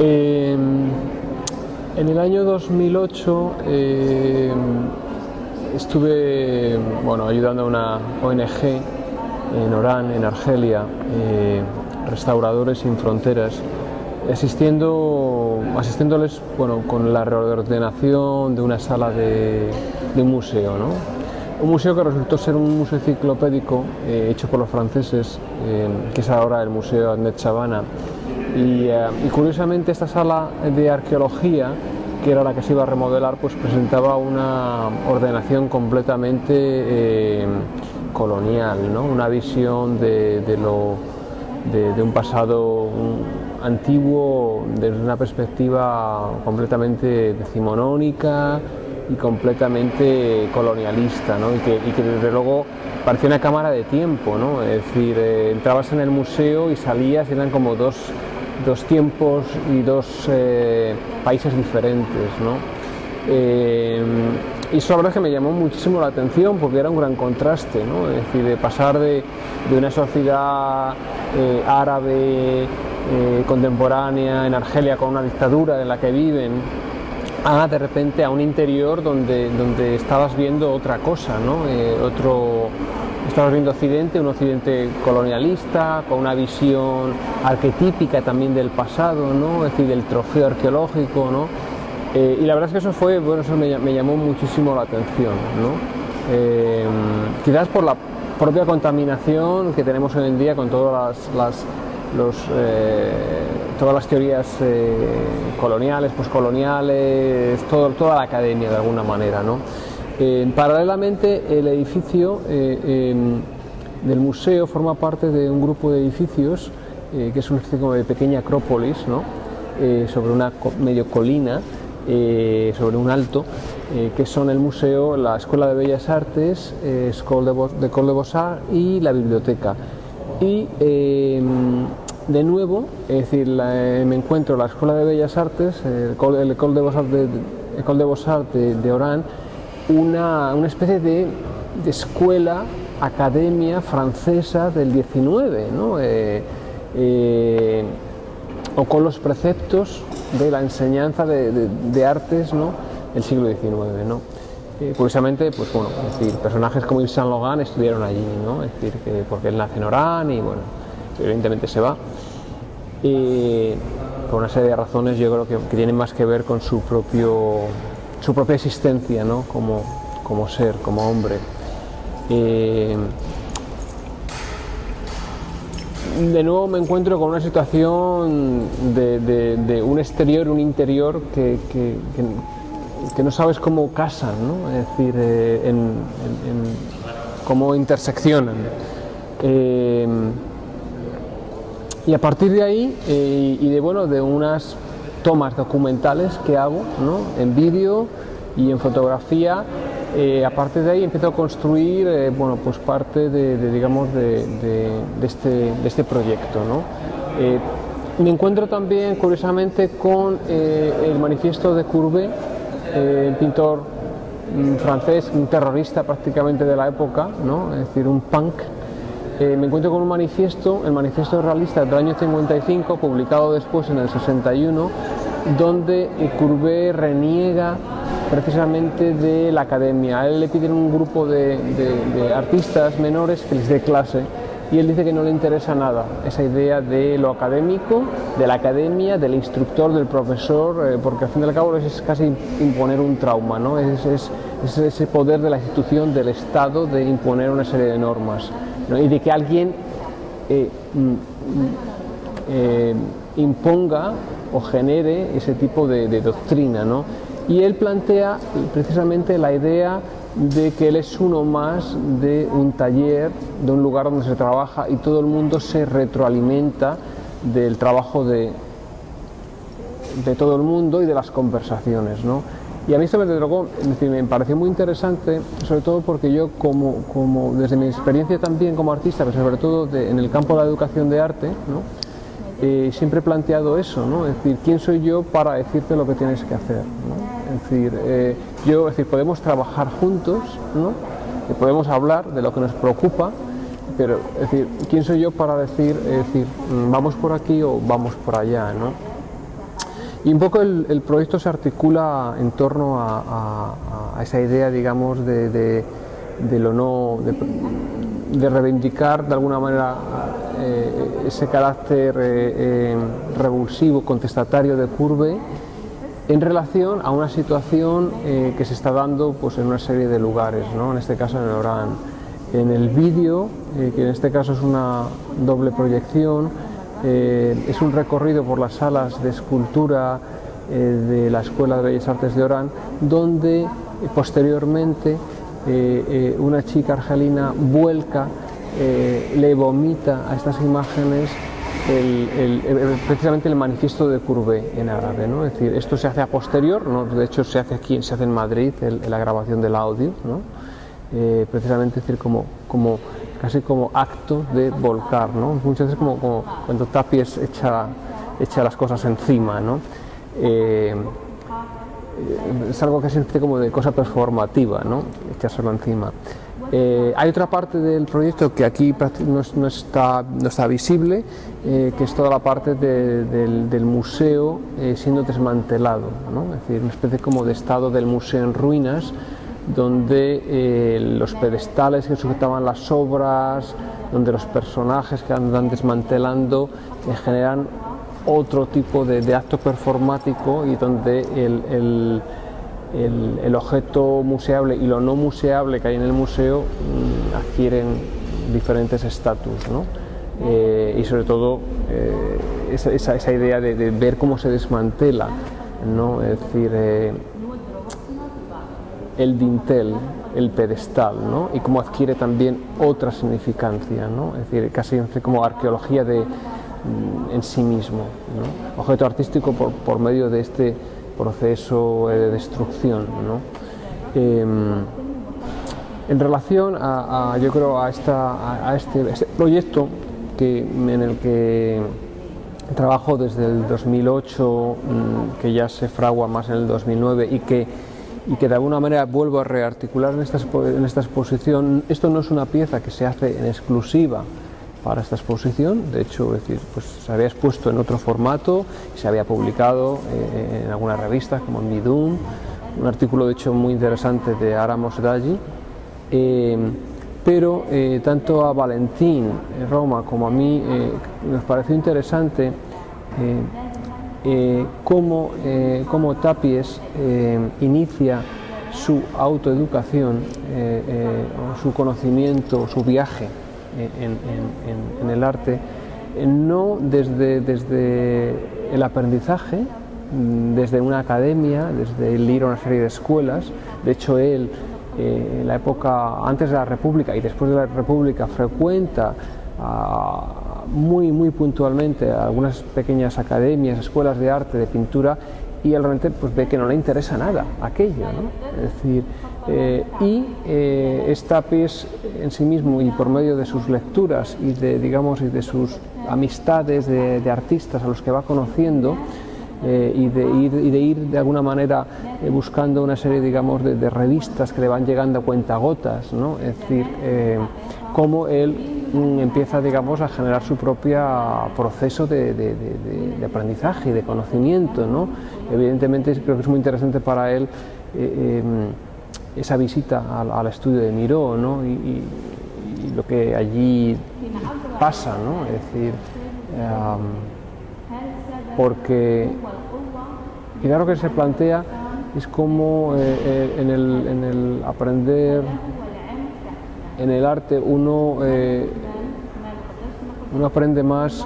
Eh, en el año 2008 estuve ayudando a una ONG en Orán, en Argelia, Restauradores Sin Fronteras, asistiéndoles con la reordenación de una sala de un museo, ¿no? Un museo que resultó ser un museo enciclopédico hecho por los franceses, que es ahora el Museo Ahmed Shabana. Y curiosamente esta sala de arqueología, que era la que se iba a remodelar, pues presentaba una ordenación completamente colonial, ¿no? Una visión de un pasado antiguo desde una perspectiva completamente decimonónica y completamente colonialista, ¿no? y que desde luego parecía una cámara de tiempo, ¿no? Es decir, entrabas en el museo y salías y eran como dos tiempos y dos países diferentes, ¿no? Y eso la verdad es que me llamó muchísimo la atención porque era un gran contraste, ¿no? Es decir, de pasar de una sociedad árabe contemporánea en Argelia con una dictadura en la que viven a de repente a un interior donde estabas viendo otra cosa, ¿no? Estabas viendo Occidente, un Occidente colonialista, con una visión arquetípica también del pasado, ¿no? Es decir, del trofeo arqueológico, ¿no? Y la verdad es que eso fue, eso me llamó muchísimo la atención, ¿no? Quizás por la propia contaminación que tenemos hoy en día con todas las teorías coloniales, poscoloniales, toda la academia de alguna manera, ¿no? Paralelamente, el edificio del museo forma parte de un grupo de edificios que es una especie como de pequeña acrópolis, ¿no? Sobre una medio colina, sobre un alto, que son el museo, la Escuela de Bellas Artes, École de Beaux-Arts y la biblioteca. Y de nuevo, es decir, me encuentro la Escuela de Bellas Artes, el École de Beaux-Arts de Orán, una especie de escuela, academia francesa del XIX, ¿no? O con los preceptos de la enseñanza de artes, ¿no? del siglo XIX, ¿no? Curiosamente, pues es decir, personajes como Yves Saint Laurent estudiaron allí, ¿no? Es decir, porque él nace en Orán y evidentemente se va. Por una serie de razones, yo creo que tienen más que ver con su propia existencia, ¿no? como ser, como hombre. De nuevo me encuentro con una situación de un exterior, un interior que no sabes cómo casan, ¿no? Es decir, cómo interseccionan. Y a partir de ahí, de unas tomas documentales que hago, ¿no? en vídeo y en fotografía, a partir de ahí empiezo a construir parte de este proyecto, ¿no? Me encuentro también curiosamente con el manifiesto de Courbet, pintor francés, un terrorista prácticamente de la época, ¿no? Es decir, un punk. Me encuentro con un manifiesto, el manifiesto realista del año 55, publicado después en el 61, donde Courbet reniega precisamente de la academia. A él le piden un grupo de artistas menores que les dé clase y él dice que no le interesa nada esa idea de lo académico, de la academia, del instructor, del profesor, porque al fin y al cabo es casi imponer un trauma, ¿no? Es ese poder de la institución, del Estado, de imponer una serie de normas, ¿no? Y de que alguien imponga o genere ese tipo de doctrina, ¿no? Y él plantea precisamente la idea de que él es uno más de un taller, de un lugar donde se trabaja y todo el mundo se retroalimenta del trabajo de todo el mundo y de las conversaciones, ¿no? Y a mí esto me pareció muy interesante, sobre todo porque yo como desde mi experiencia también como artista, pero sobre todo en el campo de la educación de arte, ¿no? Siempre he planteado eso, ¿no? Es decir, ¿quién soy yo para decirte lo que tienes que hacer, ¿no? Es decir, podemos trabajar juntos, ¿no? Y podemos hablar de lo que nos preocupa, pero es decir, ¿quién soy yo para decir, vamos por aquí o vamos por allá, ¿no? Y un poco el proyecto se articula en torno a esa idea, digamos, de reivindicar de alguna manera ese carácter revulsivo, contestatario de Courbet en relación a una situación que se está dando pues, en una serie de lugares, ¿no? En este caso en Orán. En el vídeo, que en este caso es una doble proyección, es un recorrido por las salas de escultura de la Escuela de Bellas Artes de Orán, donde posteriormente una chica argelina vuelca, le vomita a estas imágenes precisamente el manifiesto de Courbet en árabe, ¿no? Es decir, esto se hace a posterior, ¿no? De hecho se hace aquí, se hace en Madrid, la grabación del audio, ¿no? Precisamente decir casi como acto de volcar, ¿no? Muchas veces como cuando Tapies echa las cosas encima, ¿no? Es algo que se hace como de cosa performativa, ¿no? Echárselo encima. Hay otra parte del proyecto que aquí no está visible, que es toda la parte del museo siendo desmantelado, ¿no? Es decir, una especie como de estado del museo en ruinas, donde los pedestales que sujetaban las obras, donde los personajes que andan desmantelando generan otro tipo de acto performático y donde el objeto museable y lo no museable que hay en el museo adquieren diferentes estatus, ¿no? Y sobre todo esa idea de ver cómo se desmantela, ¿no? Es decir, el dintel, el pedestal, ¿no? Y cómo adquiere también otra significancia, ¿no? Es decir, casi como arqueología en sí mismo, ¿no? Objeto artístico por medio de este proceso de destrucción, ¿no? En relación yo creo a este proyecto en el que trabajo desde el 2008, que ya se fragua más en el 2009 y que de alguna manera vuelvo a rearticular en esta exposición. Esto no es una pieza que se hace en exclusiva para esta exposición, de hecho, es decir, pues se había expuesto en otro formato y se había publicado en algunas revistas como en Midun, un artículo de hecho muy interesante de Ara Mosdaghi, pero tanto a Valentín Roma como a mí nos pareció interesante cómo Tapies inicia su autoeducación, su conocimiento, su viaje en el arte, no desde el aprendizaje, desde una academia, desde el ir a una serie de escuelas. De hecho, él, en la época antes de la República y después de la República, frecuenta muy puntualmente algunas pequeñas academias, escuelas de arte, de pintura, y él realmente pues, ve que no le interesa nada aquello, ¿no? Es decir, es Tapies en sí mismo y por medio de sus lecturas y de sus amistades de artistas a los que va conociendo, y de ir de alguna manera buscando una serie, digamos, de revistas que le van llegando a cuentagotas, ¿no? Es decir, cómo él empieza, digamos, a generar su propio proceso de aprendizaje y de conocimiento, ¿no? Evidentemente creo que es muy interesante para él esa visita al estudio de Miró, ¿no? y lo que allí pasa, ¿no? Es decir, porque claro que se plantea es como en el aprender en el arte uno aprende más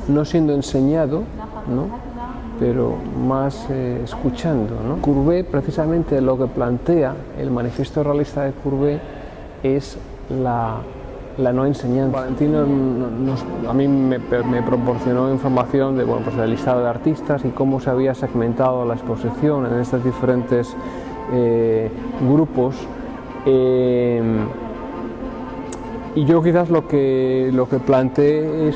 no siendo enseñado, ¿no? Pero más escuchando, ¿no? Courbet, precisamente lo que plantea el manifiesto realista de Courbet es la no enseñanza. Valentino a mí me proporcionó información del listado de artistas y cómo se había segmentado la exposición en estos diferentes grupos, y yo quizás lo que planteé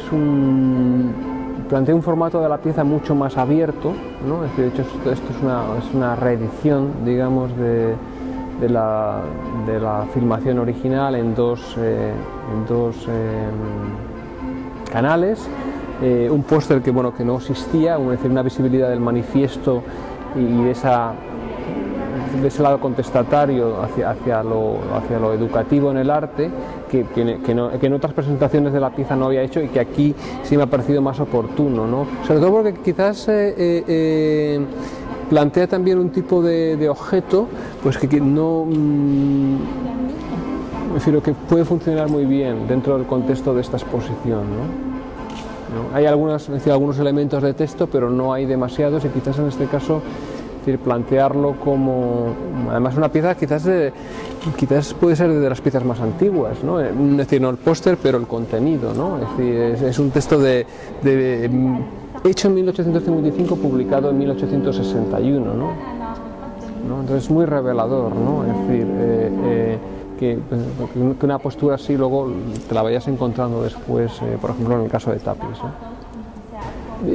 planteé un formato de la pieza mucho más abierto, ¿no? De hecho esto es una reedición, digamos, de la filmación original en dos canales, un póster que, bueno, que no existía, es decir, una visibilidad del manifiesto y de ese lado contestatario hacia lo educativo en el arte, que en otras presentaciones de la pieza no había hecho y que aquí sí me ha parecido más oportuno, ¿no? Sobre todo porque quizás plantea también un tipo de objeto pues que no... refiero que puede funcionar muy bien dentro del contexto de esta exposición, ¿no? Hay algunos elementos de texto, pero no hay demasiados, y quizás en este caso, es decir, plantearlo como, además, una pieza quizás puede ser de las piezas más antiguas, ¿no? Es decir, no el póster, pero el contenido, ¿no? Es decir, es un texto hecho en 1855, publicado en 1861, ¿no? Entonces es muy revelador, ¿no? Es decir, que una postura así luego te la vayas encontrando después, por ejemplo en el caso de Tapies, ¿no?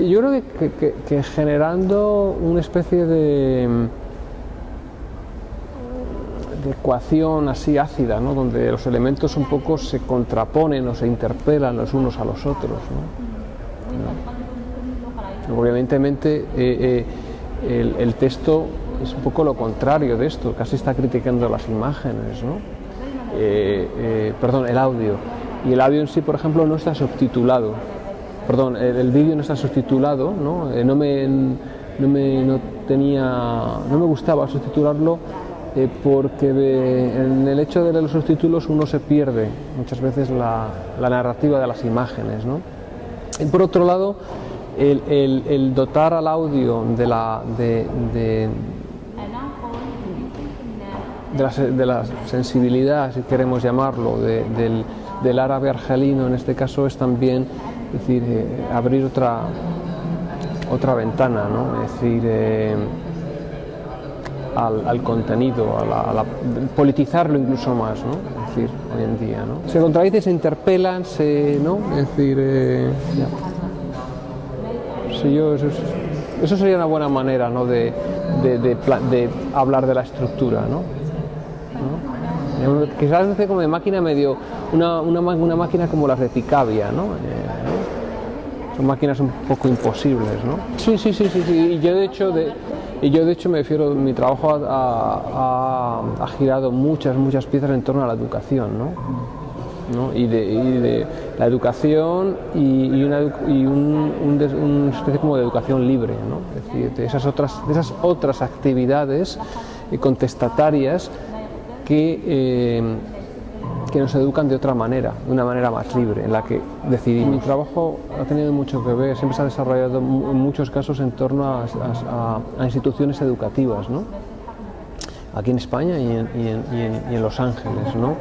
Yo creo que generando una especie de ecuación así ácida, ¿no? Donde los elementos un poco se contraponen o se interpelan los unos a los otros, ¿no? Obviamente el texto es un poco lo contrario de esto, casi está criticando las imágenes, ¿no? Perdón, el audio. Y el audio en sí, por ejemplo, no está subtitulado. Perdón, el vídeo no está subtitulado, ¿no? No me gustaba subtitularlo porque en el hecho de leer los subtítulos uno se pierde muchas veces la narrativa de las imágenes, ¿no? Y por otro lado, el dotar al audio de la sensibilidad, si queremos llamarlo, del árabe argelino en este caso, es también, es decir, abrir otra ventana, ¿no? Es decir, al contenido, politizarlo incluso más, ¿no? Es decir, hoy en día, ¿no? Se contradicen, se interpelan, ¿no? Es decir, sí, eso sería una buena manera, ¿no? de hablar de la estructura, ¿no? Quizás hace como de máquina medio, una máquina como las de Picabia, ¿no? Son máquinas un poco imposibles, ¿no? Sí. Y yo de hecho me refiero, mi trabajo ha girado muchas piezas en torno a la educación, ¿no? Y de la educación y una especie como de educación libre, ¿no? Es decir, de esas otras actividades contestatarias que nos educan de otra manera, de una manera más libre, en la que decidimos. Mi trabajo ha tenido mucho que ver, siempre se ha desarrollado en muchos casos en torno a instituciones educativas, ¿no? Aquí en España y en Los Ángeles, ¿no?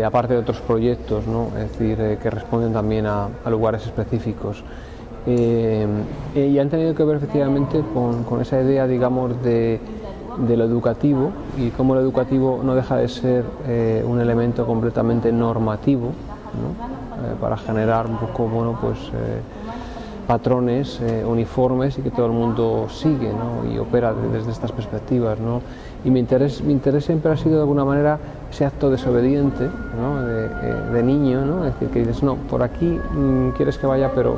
Aparte de otros proyectos, ¿no? Es decir, que responden también a lugares específicos. Y han tenido que ver efectivamente con esa idea, digamos, de lo educativo, y cómo lo educativo no deja de ser un elemento completamente normativo, ¿no? Para generar un poco, bueno, pues patrones uniformes y que todo el mundo sigue, ¿no? Y opera desde estas perspectivas, ¿no? Y mi interés siempre ha sido de alguna manera ese acto desobediente, ¿no? de niño, ¿no? Es decir, que dices, no, por aquí quieres que vaya, pero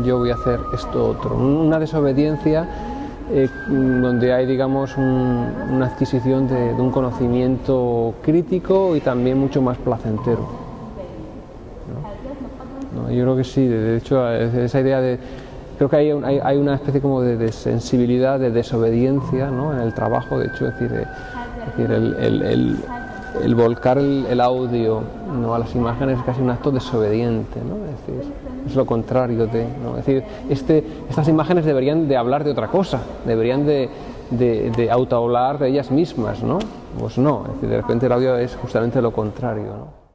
yo voy a hacer esto otro. Una desobediencia donde hay, digamos, una adquisición de un conocimiento crítico y también mucho más placentero, ¿no? Yo creo que sí, de hecho, esa idea creo que hay una especie como de sensibilidad, de desobediencia, ¿no? En el trabajo, de hecho, es decir, el volcar el audio, ¿no? A las imágenes es casi un acto desobediente, ¿no? Es decir, es lo contrario ¿no? Es decir, estas imágenes deberían de hablar de otra cosa, deberían de autohablar de ellas mismas, ¿no? Pues no, es decir, de repente el audio es justamente lo contrario, ¿no?